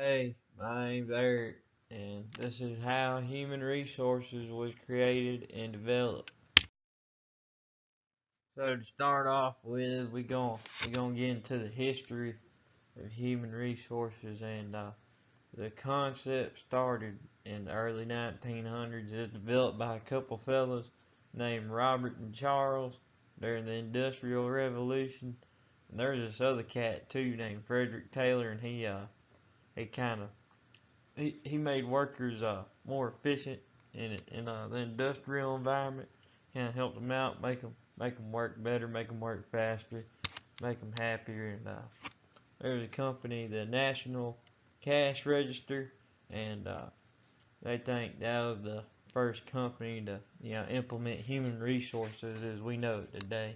Hey, my name's Eric, and this is how human resources was created and developed. So to start off with, we gonna get into the history of human resources, and the concept started in the early 1900s. It was developed by a couple fellas named Robert and Charles during the Industrial Revolution. And there's this other cat too named Frederick Taylor, and he kind of he made workers more efficient in the industrial environment. Kind of helped them out, make them work better, make them work faster, make them happier. And there's a company, the National Cash Register, and they think that was the first company to implement human resources as we know it today.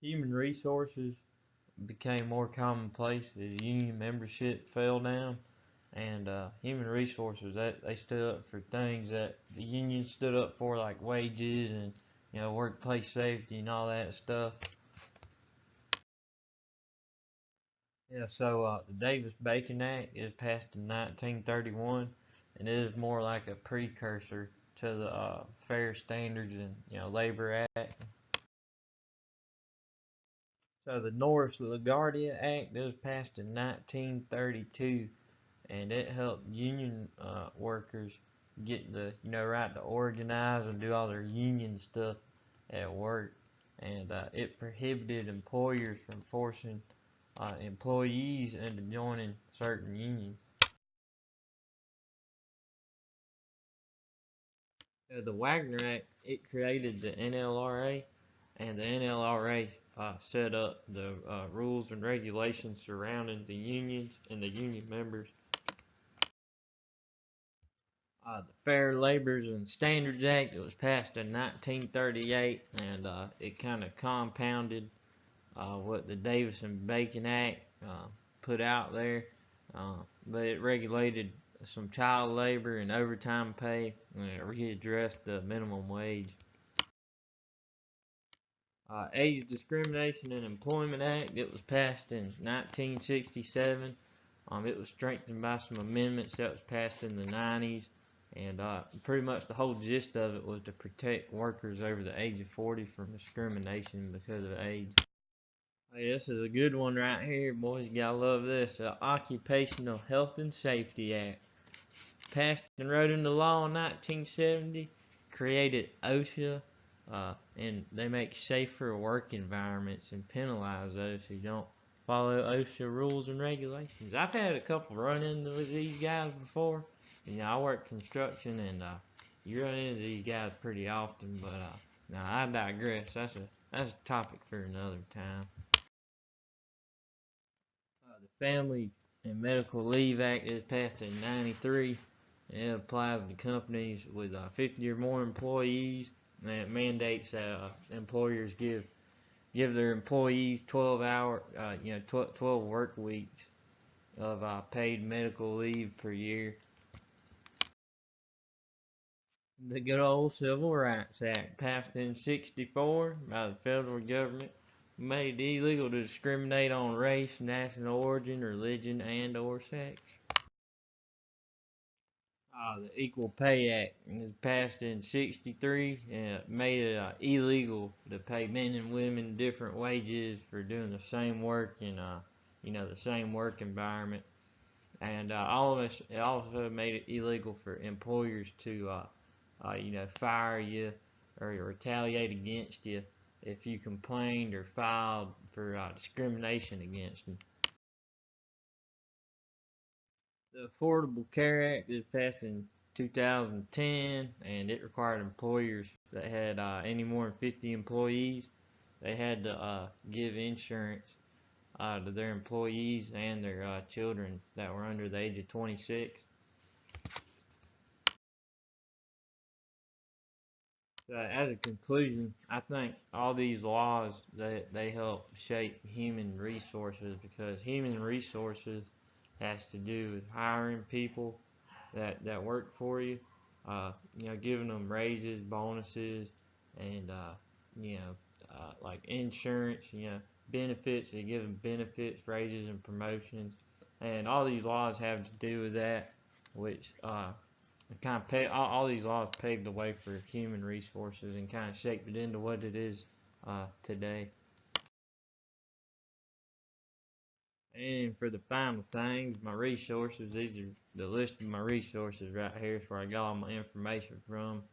Human resources became more commonplace as union membership fell down, and human resources that they stood up for things that the union stood up for, like wages and workplace safety and all that stuff. Yeah, so the Davis-Bacon Act is passed in 1931, and it is more like a precursor to the Fair Standards and Labor Act. So the Norris LaGuardia Act was passed in 1932, and it helped union workers get the right to organize and do all their union stuff at work, and it prohibited employers from forcing employees into joining certain unions. The Wagner Act, it created the NLRA, and the NLRA set up the rules and regulations surrounding the unions and the union members. The Fair Labor and Standards Act, it was passed in 1938, and it kind of compounded what the Davis and Bacon Act put out there, but it regulated some child labor and overtime pay, and it readdressed the minimum wage. Age Discrimination and Employment Act, it was passed in 1967. It was strengthened by some amendments that was passed in the 90s, and pretty much the whole gist of it was to protect workers over the age of 40 from discrimination because of age. Hey, this is a good one right here, boys. You gotta love this. The Occupational Health and Safety Act, passed and wrote into law in 1970, created OSHA, and they make safer work environments and penalize those who don't follow OSHA rules and regulations. I've had a couple run-ins with these guys before. I work construction, and you run into these guys pretty often. But now I digress. That's a topic for another time. The Family and Medical Leave Act is passed in '93. It applies to companies with 50 or more employees, and it mandates that employers give their employees 12 work weeks of paid medical leave per year. The good old Civil Rights Act, passed in '64 by the federal government, made it illegal to discriminate on race, national origin, religion, and/or sex. The Equal Pay Act was passed in '63, and it made it illegal to pay men and women different wages for doing the same work in the same work environment. And all of us, it also made it illegal for employers to fire you or retaliate against you if you complained or filed for discrimination against them. The Affordable Care Act was passed in 2010, and it required employers that had any more than 50 employees, they had to give insurance to their employees and their children that were under the age of 26. So as a conclusion, I think all these laws they help shape human resources, because human resources has to do with hiring people that work for you, giving them raises, bonuses, and like insurance, benefits. You give them benefits, raises, and promotions. and all these laws have to do with that, which kind of all these laws paved the way for human resources and kind of shaped it into what it is today. And for the final things, my resources, these are the list of my resources right here. It's where I got all my information from.